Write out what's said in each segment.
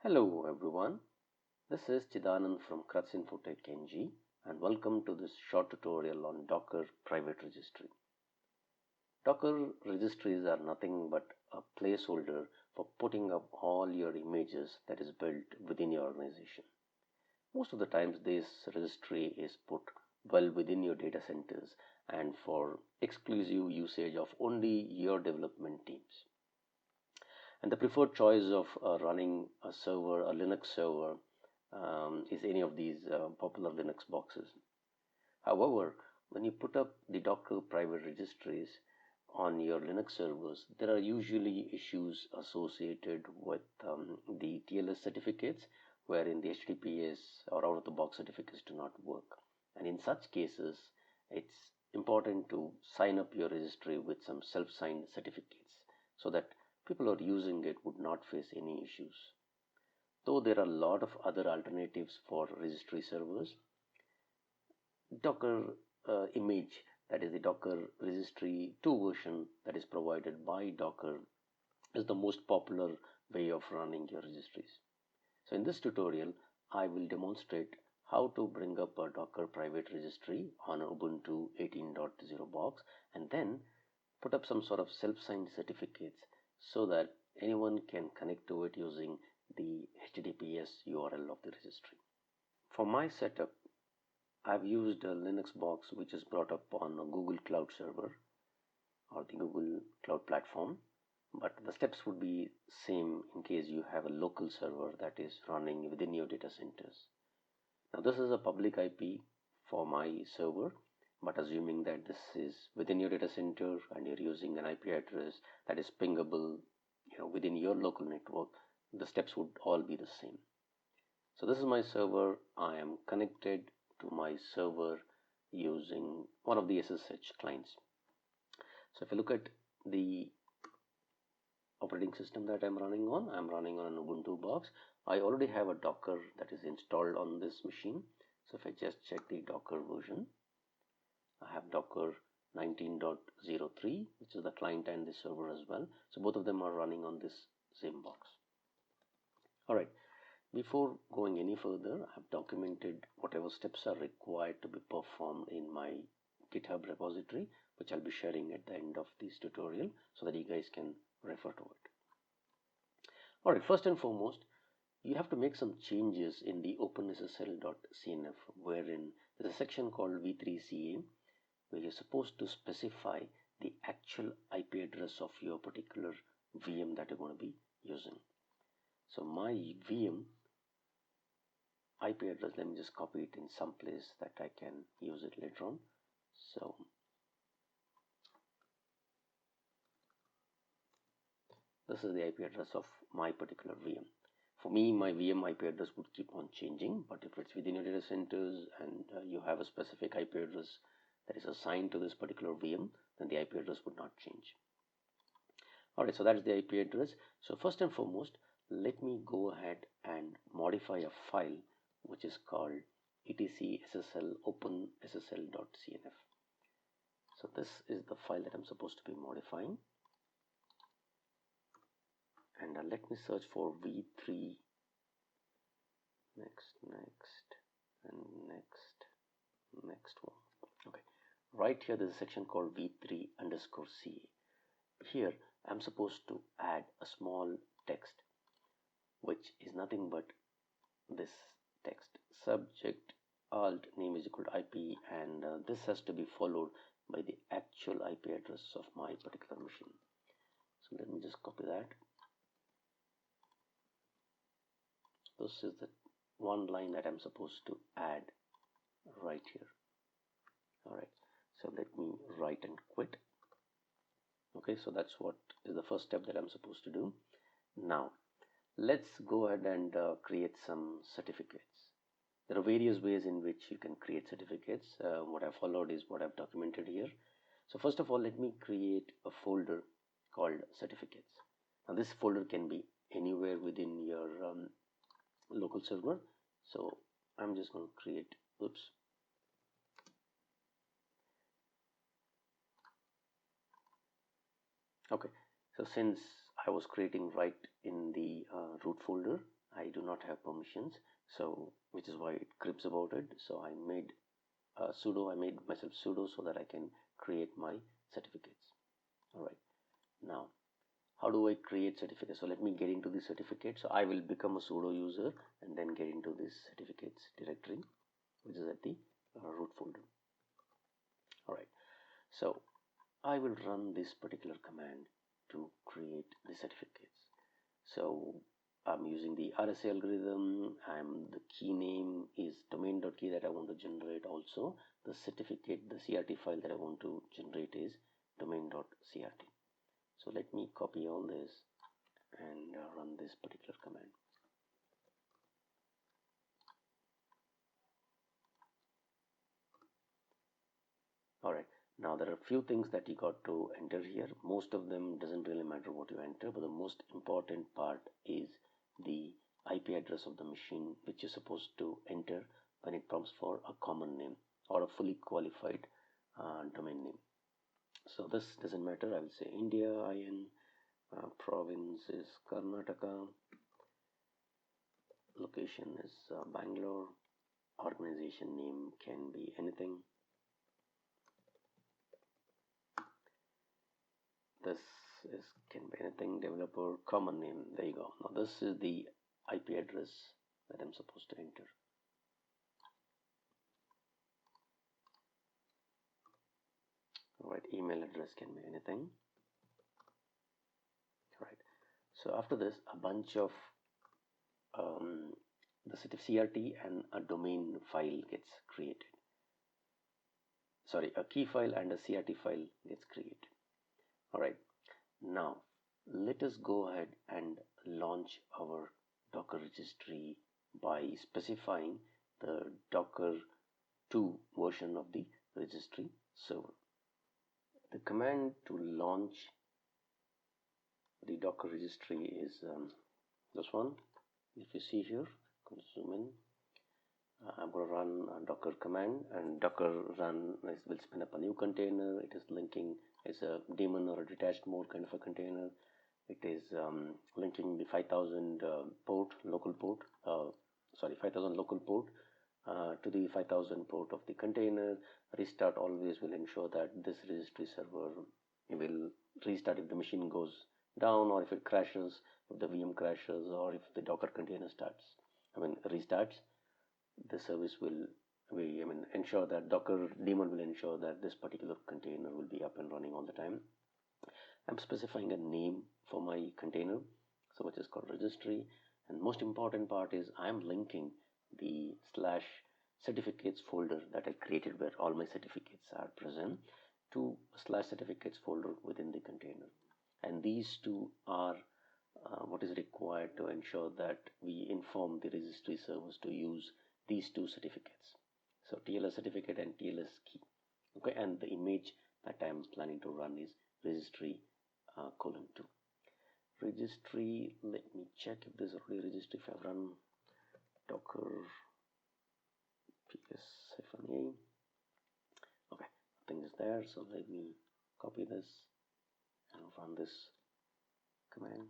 Hello everyone, this is Chidanand from Kratz Infotech NG and welcome to this short tutorial on Docker Private Registry. Docker registries are nothing but a placeholder for putting up all your images that is built within your organization. Most of the times this registry is put well within your data centers and for exclusive usage of only your development teams. And the preferred choice of running a server, a Linux server, is any of these popular Linux boxes. However, when you put up the Docker private registries on your Linux servers, there are usually issues associated with the TLS certificates, wherein the HTTPS or out-of-the-box certificates do not work. And in such cases, it's important to sign up your registry with some self-signed certificates so that people who are using it would not face any issues. Though there are a lot of other alternatives for registry servers, Docker image, that is the Docker Registry 2 version that is provided by Docker, is the most popular way of running your registries. So in this tutorial, I will demonstrate how to bring up a Docker private registry on Ubuntu 18.0 box and then put up some sort of self-signed certificates so that anyone can connect to it using the HTTPS URL of the registry. For my setup, I've used a Linux box which is brought up on a Google Cloud server or the Google Cloud platform, but the steps would be same in case you have a local server that is running within your data centers. Now this is a public IP for my server, but assuming that this is within your data center and you're using an IP address that is pingable, within your local network, the steps would all be the same. So this is my server. I am connected to my server using one of the SSH clients. So if you look at the operating system that I'm running on an Ubuntu box. I already have a Docker that is installed on this machine. So if I just check the Docker version, I have Docker 19.03, which is the client and the server as well. So both of them are running on this same box. All right, before going any further, I have documented whatever steps are required to be performed in my GitHub repository, which I'll be sharing at the end of this tutorial so that you guys can refer to it. All right, first and foremost, you have to make some changes in the openssl.cnf, wherein there's a section called v3ca where you're supposed to specify the actual IP address of your particular VM that you're going to be using. So my VM IP address, let me just copy it in some place that I can use it later on. So this is the IP address of my particular VM. For me, my VM IP address would keep on changing, but if it's within your data centers and you have a specific IP address that is assigned to this particular VM, then the IP address would not change. Alright, so that's the IP address. So first and foremost, let me go ahead and modify a file which is called etcssl openssl.cnf. So this is the file that I'm supposed to be modifying. And let me search for v3 next one. Okay, right here there's a section called v3_ca. Here I'm supposed to add a small text which is nothing but this text: subject alt name is equal to IP, and this has to be followed by the actual IP address of my particular machine. So let me just copy that. This is the one line that I'm supposed to add right here. Alright, so let me write and quit. Okay, so that's what is the first step that I'm supposed to do. Now let's go ahead and create some certificates. There are various ways in which you can create certificates. What I followed is what I've documented here. So first of all, let me create a folder called certificates. Now this folder can be anywhere within your local server. So I'm just going to create, okay, so since I was creating right in the root folder, I do not have permissions, so which is why it crips about it. So I made sudo, I made myself sudo so that I can create my certificates. All right, now how do I create certificates? So let me get into the certificate. So I will become a sudo user and then get into this certificates directory, which is at the root folder. All right, so I will run this particular command to create the certificates. So I'm using the RSA algorithm. The key name is domain.key that I want to generate. Also the certificate, the CRT file that I want to generate is domain.crt. So let me copy all this and run this particular command. All right, now there are a few things that you got to enter here. Most of them doesn't really matter what you enter, but the most important part is the IP address of the machine, which you're supposed to enter when it prompts for a common name or a fully qualified domain name. So this doesn't matter. I will say India, IN, province is Karnataka, location is Bangalore, organization name can be anything. This can be anything, developer, common name. There you go. Now this is the IP address that I'm supposed to enter. All right, email address can be anything. All right, so after this, a bunch of the CRT and a domain file gets created. Sorry, a key file and a CRT file gets created. All right, now let us go ahead and launch our Docker registry by specifying the Docker 2 version of the registry server. The command to launch the Docker registry is this one. If you see here, zoom in. I'm going to run a Docker command, and Docker run will spin up a new container. It is linking as a daemon or a detached mode kind of a container. It is linking the 5000 local port to the 5000 port of the container. Restart always will ensure that this registry server will restart if the machine goes down, or if it crashes, if the VM crashes, or if the Docker container restarts. The service will ensure that Docker daemon will ensure that this particular container will be up and running all the time. I'm specifying a name for my container, so which is called registry, and most important part is I'm linking the /certificates folder that I created where all my certificates are present to /certificates folder within the container, and these two are what is required to ensure that we inform the registry servers to use these two certificates. So TLS certificate and TLS key. Okay, and the image that I'm planning to run is registry :2. Registry, let me check if there's already registry. If I run Docker ps-a, okay, nothing is there. So let me copy this and run this command.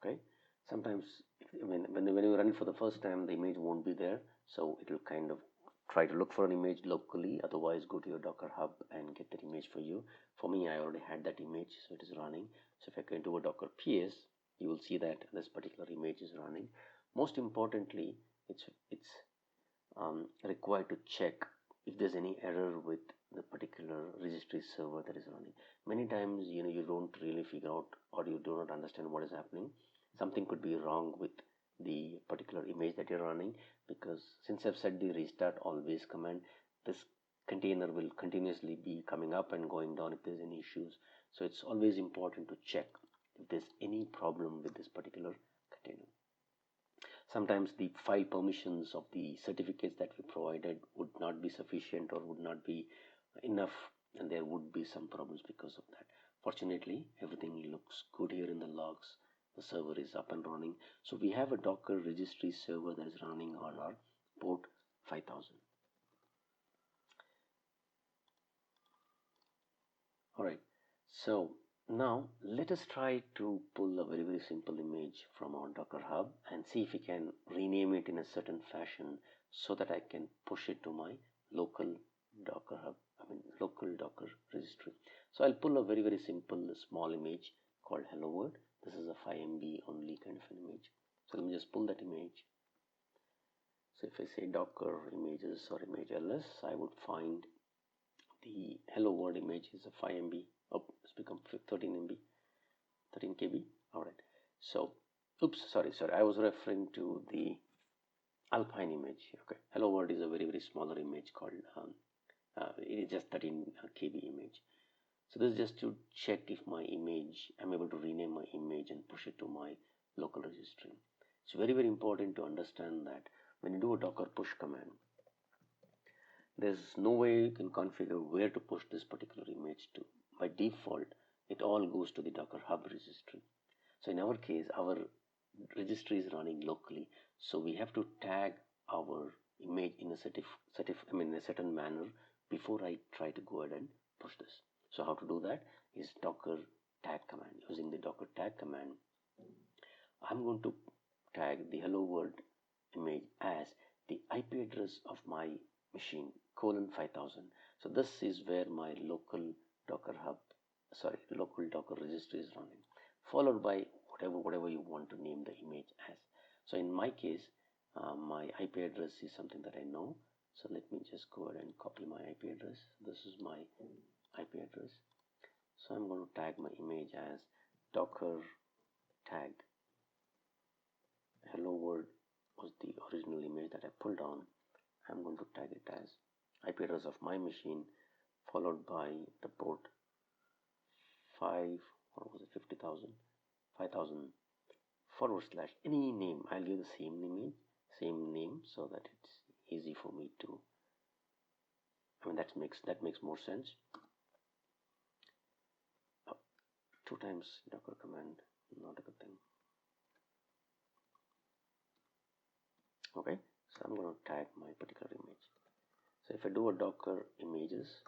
Okay, sometimes when you run it for the first time, the image won't be there, so it will kind of try to look for an image locally. Otherwise, go to your Docker hub and get that image for you. For me, I already had that image, so it is running. So if I go into a Docker ps, you will see that this particular image is running. Most importantly, it's required to check if there's any error with the particular registry server that is running. Many times, you don't really figure out, or you do not understand what is happening. Something could be wrong with the particular image that you're running, because since I've set the restart always command, this container will continuously be coming up and going down if there's any issues. So it's always important to check if there's any problem with this particular container. Sometimes the file permissions of the certificates that we provided would not be sufficient or would not be enough, and there would be some problems because of that. Fortunately, everything looks good here in the logs. The server is up and running. So we have a Docker registry server that is running on our port 5000. All right. So Now let us try to pull a very simple image from our Docker Hub and see if we can rename it in a certain fashion so that I can push it to my local Docker Hub, local Docker registry. So I'll pull a very simple small image called hello world. This is a 5 MB only kind of an image. So let me just pull that image. So if I say Docker images or image ls, I would find the hello world image is a 5 MB. Oh, it's become 13 MB, 13 KB. All right. So, oops, sorry. I was referring to the Alpine image. Okay. Hello world is a very smaller image called. It is just 13 KB image. So this is just to check if my image, I'm able to rename my image and push it to my local registry. It's very important to understand that when you do a Docker push command, there's no way you can configure where to push this particular image to. By default, it all goes to the Docker Hub registry. So in our case, our registry is running locally, so we have to tag our image in a certain manner before I try to go ahead and push this. So how to do that is Docker tag command. Using the Docker tag command, I'm going to tag the hello world image as the IP address of my machine :5000. So this is where my local Docker registry is running, followed by whatever you want to name the image as. So in my case, my IP address is something that I know. So let me just go ahead and copy my IP address. This is my IP address. So I'm going to tag my image as Docker tag hello world was the original image that I pulled down. I'm going to tag it as IP address of my machine, followed by the port 50,000 / any name. I'll give the same name so that it's easy for me to, that makes more sense. 2 times Docker command, not a good thing. Okay, so I'm going to tag my particular image. So if I do a Docker images,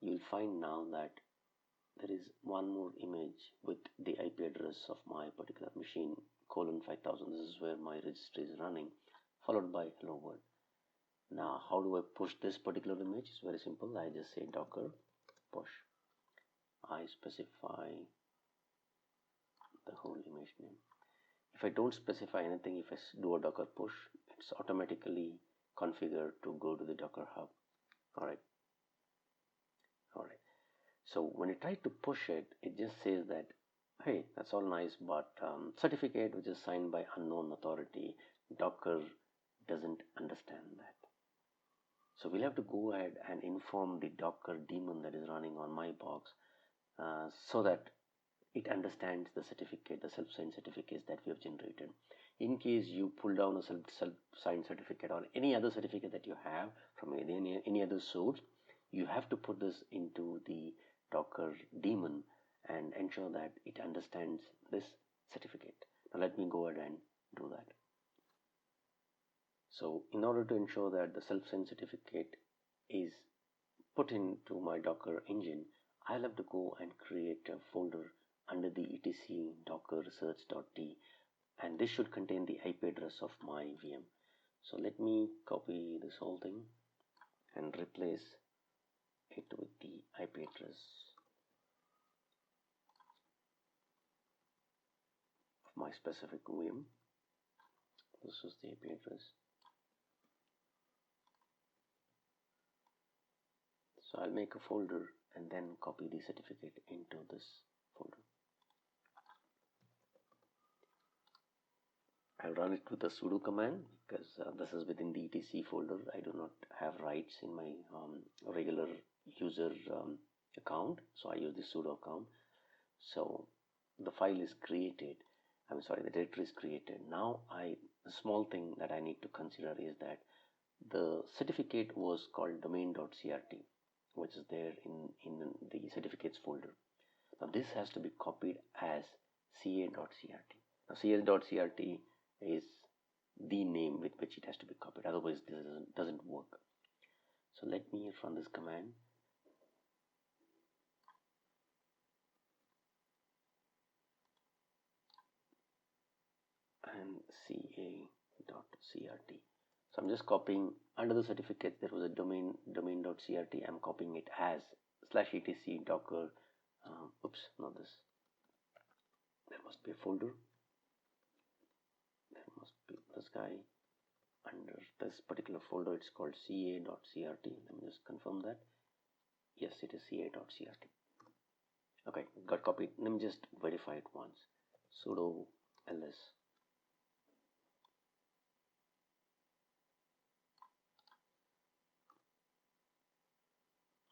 you'll find now that there is one more image with the IP address of my particular machine :5000. This is where my registry is running, followed by hello world. Now how do I push this particular image? It's very simple. I just say Docker push. I specify the whole image name. If I don't specify anything, if I do a Docker push, it's automatically configured to go to the Docker Hub. All right. So when I try to push it, it just says that, hey, that's all nice, but certificate which is signed by unknown authority, Docker doesn't understand that. So we'll have to go ahead and inform the Docker daemon that is running on my box so that it understands the certificate, the self-signed certificates that we have generated. In case you pull down a self-signed certificate or any other certificate that you have from any other source, you have to put this into the Docker daemon and ensure that it understands this certificate. Now let me go ahead and do that. So in order to ensure that the self-signed certificate is put into my Docker engine, I'll have to go and create a folder under the etc docker search.t, and this should contain the IP address of my VM. So let me copy this whole thing and replace it with the IP address of my specific VM. This is the IP address. So I'll make a folder and then copy the certificate into this folder. I'll run it with a sudo command because this is within the etc folder. I do not have rights in my regular user account, so I use the sudo account. So the file is created. The directory is created. Now the small thing that I need to consider is that the certificate was called domain.crt, which is there in the certificates folder. Now this has to be copied as ca.crt. Now ca.crt is the name with which it has to be copied, otherwise this doesn't work. So let me run this command. and ca.crt. So I'm just copying under the certificates. There was a domain.crt. I'm copying it as /etc docker. Oops, not this. There must be a folder. There must be this guy. Under this particular folder, it's called ca.crt. Let me just confirm that. Yes, it is ca.crt. Okay, got copied. Let me just verify it once. Sudo ls.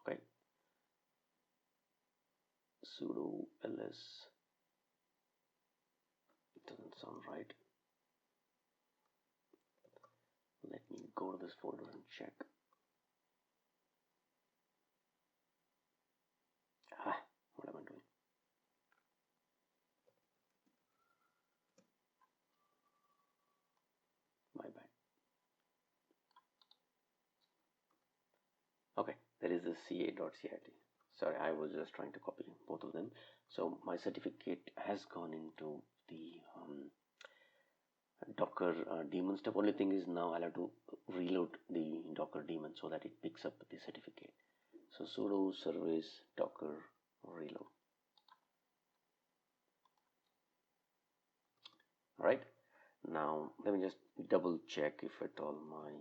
Okay, sudo ls. It doesn't sound right. Let me go to this folder and check. What am I doing? My bad. Okay, there is the ca.crt. Sorry, I was just trying to copy both of them. So my certificate has gone into the Docker daemon step. Only thing is now I'll have to reload the Docker daemon so that it picks up the certificate. So sudo service docker reload. All right. Now let me just double check if at all my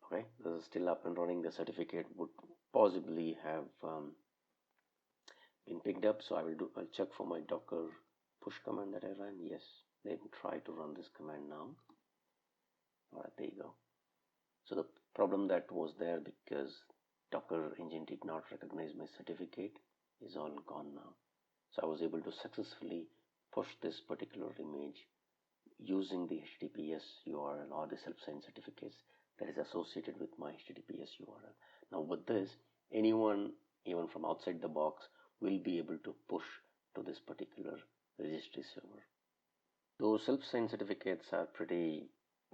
okay, this is still up and running. The certificate would possibly have been picked up. So I'll check for my Docker push command that I ran. Yes, let me try to run this command now. All right, there you go. So the problem that was there because Docker engine did not recognize my certificate is all gone now. So I was able to successfully push this particular image using the HTTPS URL or the self-signed certificates that is associated with my HTTPS URL. Now with this, anyone even from outside the box will be able to push to this particular registry server. Those self-signed certificates are pretty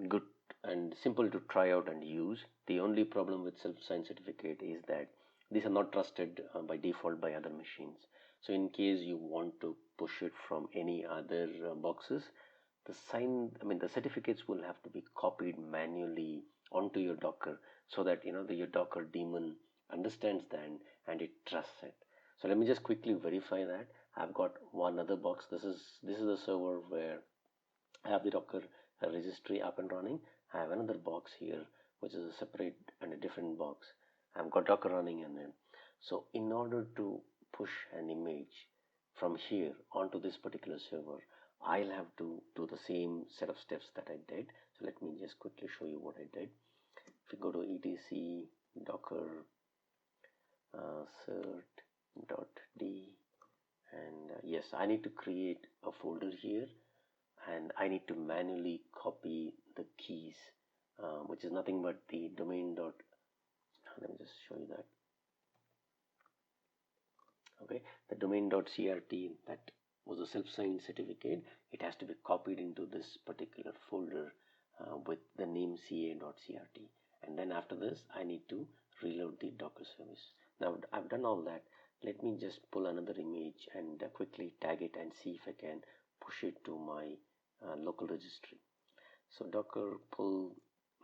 good and simple to try out and use. The only problem with self-signed certificate is that these are not trusted by default by other machines. So in case you want to push it from any other boxes, the certificates will have to be copied manually onto your Docker so that your Docker daemon understands that and it trusts it. So let me just quickly verify that. I've got one other box. This is the server where I have the Docker registry up and running. I have another box here which is a separate and a different box. I've got Docker running in it. So in order to push an image from here onto this particular server, I'll have to do the same set of steps that I did. So let me just quickly show you what I did. If you go to etc docker cert.d and yes, I need to create a folder here and I need to manually copy the keys, which is nothing but the domain dot. Let me just show you that. Okay, the domain.crt, that was a self-signed certificate. It has to be copied into this particular folder with the name ca.crt, and then after this I need to reload the Docker service. Now I've done all that. Let me just pull another image and quickly tag it and see if I can push it to my local registry. So Docker pull,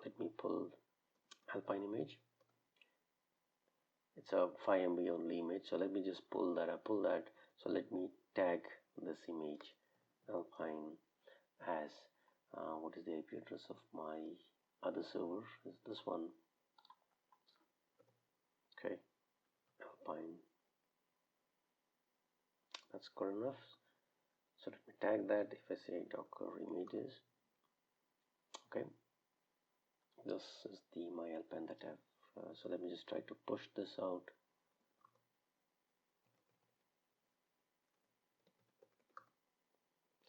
let me pull Alpine image. It's a 5 MB only image, so let me just pull that. I pull that. So let me tag this image Alpine as what is the IP address of my other server? Is this one? Okay, Alpine. That's good enough. So let me tag that. If I say Docker images, okay, this is the my Alpine that I've. So let me just try to push this out.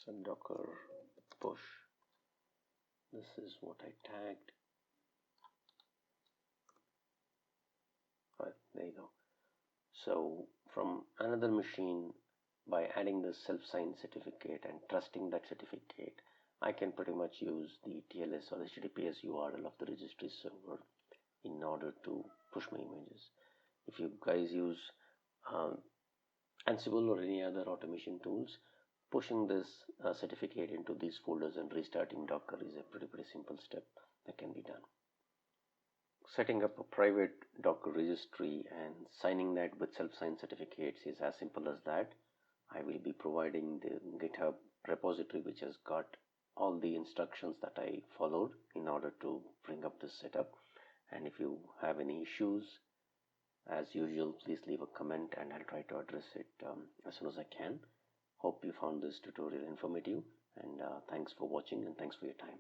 So Docker push. This is what I tagged. Right, there you go. So from another machine, by adding the self-signed certificate and trusting that certificate, I can pretty much use the TLS or the HTTPS URL of the registry server in order to push my images. If you guys use Ansible or any other automation tools, Pushing this certificate into these folders and restarting Docker is a pretty simple step that can be done. Setting up a private Docker registry and signing that with self-signed certificates is as simple as that. I will be providing the GitHub repository which has got all the instructions that I followed in order to bring up this setup. And if you have any issues, as usual, please leave a comment and I'll try to address it as soon as I can. Hope you found this tutorial informative, and thanks for watching and thanks for your time.